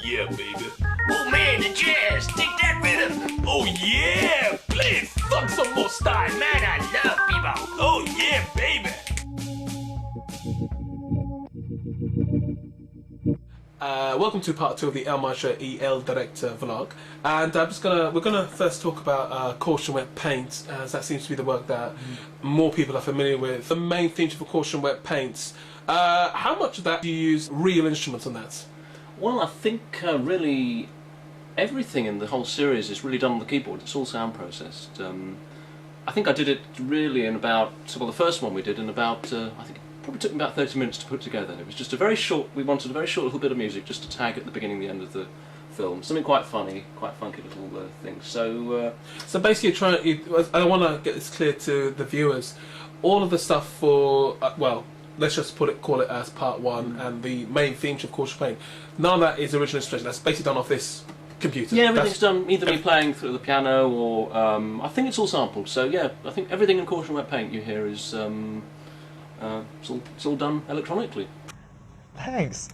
yeah, baby. Oh man, the jazz, take that rhythm. Oh yeah, please fuck some more style. Man, I love bebop. Oh yeah, baby. Welcome to part 2 of the El Maestro EL Director vlog, and we're gonna first talk about caution wet paint, as that seems to be the work that more people are familiar with. The main feature for caution wet paints. How much of that do you use real instruments on that? Well, I think really everything in the whole series is really done on the keyboard. It's all sound processed. I think I did it really in about, well, the first one we did in about, I think it probably took me about 30 minutes to put together. It was just a very short, we wanted a very short little bit of music just to tag at the beginning and the end of the film. Something quite funny, quite funky little thing. So basically, I want to get this clear to the viewers. All of the stuff for, well, let's just call it as part 1 and the main theme of Caution Paint. None of that is original instrumentation. That's basically done off this computer. Yeah, everything's done either me playing through the piano or I think it's all sampled. So yeah, I think everything in Caution Wet Paint you hear is it's all done electronically. Thanks.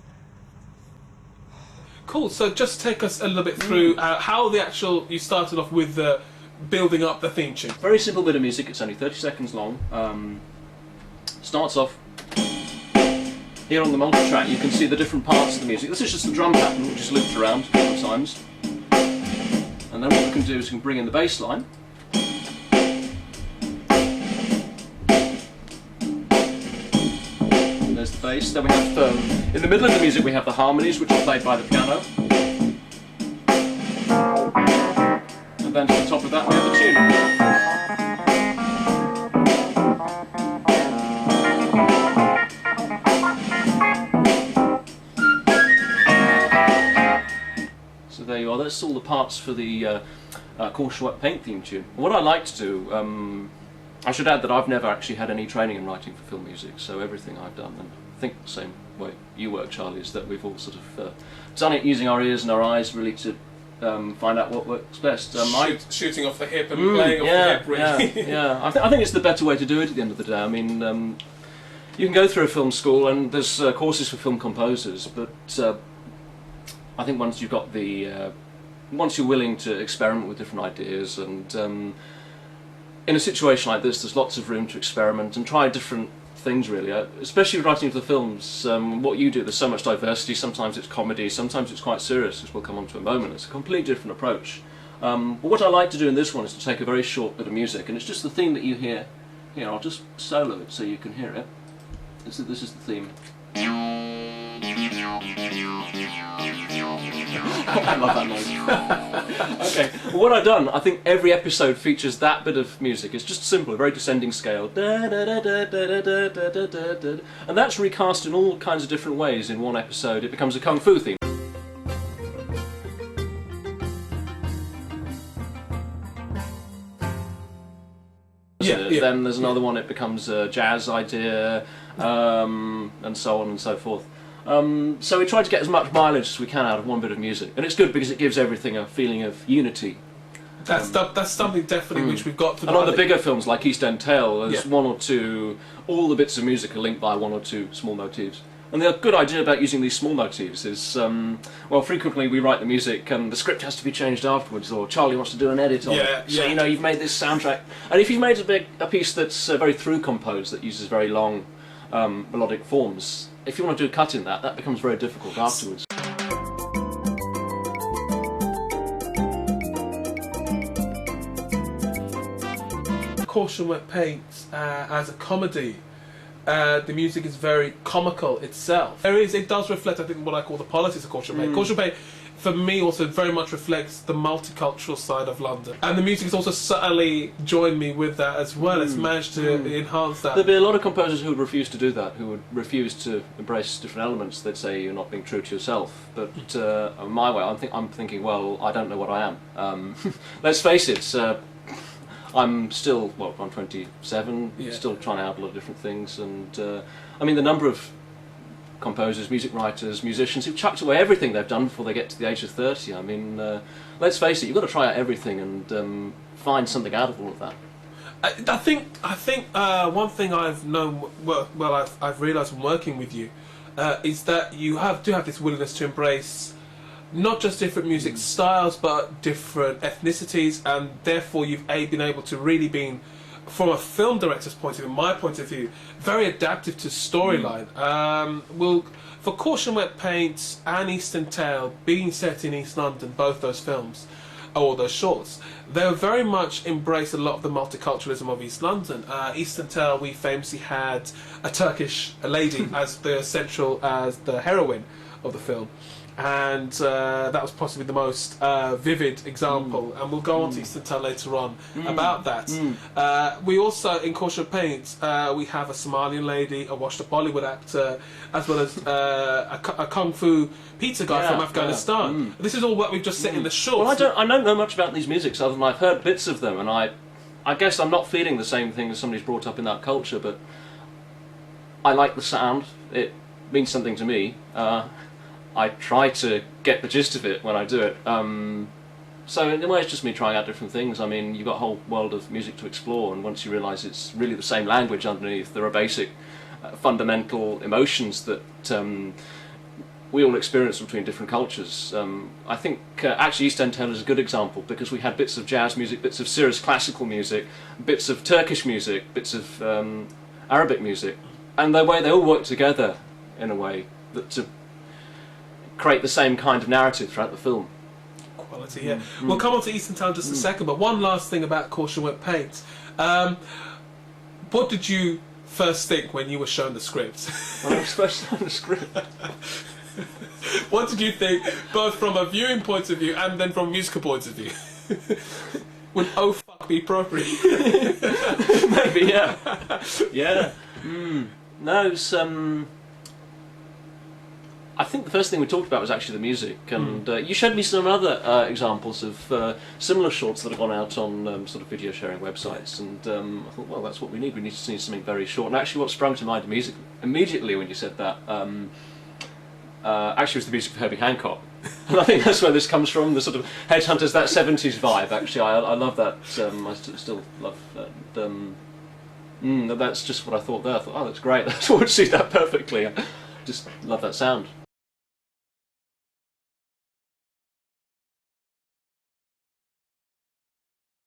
Cool. So just take us a little bit through how you started off with building up the theme tune. Very simple bit of music. It's only 30 seconds long. Starts off here on the multi-track. You can see the different parts of the music. This is just the drum pattern, which is looped around a couple of times. And then what we can do is we can bring in the bass line. And there's the bass. Then we have, in the middle of the music, we have the harmonies, which are played by the piano. And then to the top of that, we have the tune. So there you are, that's all the parts for the Caution Wet Paint theme tune. What I like to do, I should add that I've never actually had any training in writing for film music, so everything I've done, and I think the same way you work, Charlie, is that we've all sort of done it using our ears and our eyes really to find out what works best. Shooting off the hip and playing off the hip, really. Yeah. I think it's the better way to do it at the end of the day. I mean, you can go through a film school and there's courses for film composers, but I think once you've got once you're willing to experiment with different ideas, and in a situation like this, there's lots of room to experiment and try different things. Really, especially writing for the films. What you do, there's so much diversity. Sometimes it's comedy, sometimes it's quite serious, which we'll come on to in a moment. It's a completely different approach. But what I like to do in this one is to take a very short bit of music, and it's just the theme that you hear. Here, I'll just solo it so you can hear it. This is the theme. I love that noise. Okay, well, what I've done, I think every episode features that bit of music. It's just simple, a very descending scale. And that's recast in all kinds of different ways in one episode. It becomes a kung fu theme. Then there's another one, it becomes a jazz idea, and so on and so forth. So we try to get as much mileage as we can out of one bit of music, and it's good because it gives everything a feeling of unity. That's something definitely which we've got to. And on the bigger films like East End Tale, there's one or two, all the bits of music are linked by one or two small motifs. And the good idea about using these small motifs is, well, frequently we write the music and the script has to be changed afterwards, or Charlie wants to do an edit on it. So, you know, you've made this soundtrack. And if you've made a piece that's very through composed, that uses very long melodic forms, if you want to do a cut in that becomes very difficult afterwards. Caution Wet Paint as a comedy. The music is very comical itself. It does reflect, I think, what I call the politics of Caution Paint. Caution Paint, for me, also very much reflects the multicultural side of London. And the music has also subtly joined me with that as well. It's managed to enhance that. There'd be a lot of composers who would refuse to do that, who would refuse to embrace different elements. They'd say you're not being true to yourself. But my way, I'm thinking, well, I don't know what I am. Let's face it. I'm still, well, I'm 27, still trying out a lot of different things, and I mean the number of composers, music writers, musicians who've chucked away everything they've done before they get to the age of 30. I mean, let's face it, you've got to try out everything and find something out of all of that. I think one thing I've known, I've realised from working with you, is that you do have this willingness to embrace not just different music styles, but different ethnicities, and therefore you've been able to really be, from a film director's point of view, my point of view, very adaptive to storyline. For Caution Wet Paint and Eastern Tale, being set in East London, both those films, or those shorts, they very much embrace a lot of the multiculturalism of East London. Eastern Tale, we famously had a Turkish lady as the as the heroine of the film. And that was possibly the most vivid example, and we'll go on to Eastern Tale later on about that. We also, in Caution Paint, we have a Somalian lady, a washed-up Bollywood actor, as well as a kung fu pizza guy from Afghanistan. This is all what we've just said in the shorts. Well, I don't know much about these musics other than I've heard bits of them, and I guess I'm not feeling the same thing as somebody's brought up in that culture, but I like the sound. It means something to me. I try to get the gist of it when I do it. So in a way it's just me trying out different things. I mean, you've got a whole world of music to explore, and once you realise it's really the same language underneath, there are basic fundamental emotions that we all experience between different cultures. I think actually East End Tale is a good example, because we had bits of jazz music, bits of serious classical music, bits of Turkish music, bits of Arabic music, and the way they all work together in a way that to create the same kind of narrative throughout the film. Quality, yeah. We'll come on to Eastern Tale in just a second, but one last thing about Caution Wet Paint. What did you first think when you were shown the script? When I was first shown the script? What did you think, both from a viewing point of view and then from a musical point of view? Would "oh fuck" be appropriate? Maybe, yeah. Yeah. No, it's I think the first thing we talked about was actually the music, and you showed me some other examples of similar shorts that have gone out on sort of video sharing websites, and I thought, well, that's what we need. We need to see something very short. And actually, what sprung to mind immediately when you said that actually was the music of Herbie Hancock, and I think that's where this comes from. The sort of Headhunters, that 70s vibe. Actually, I love that. I still love that. That's just what I thought there. I thought, oh, that's great. That would suit that perfectly. I just love that sound.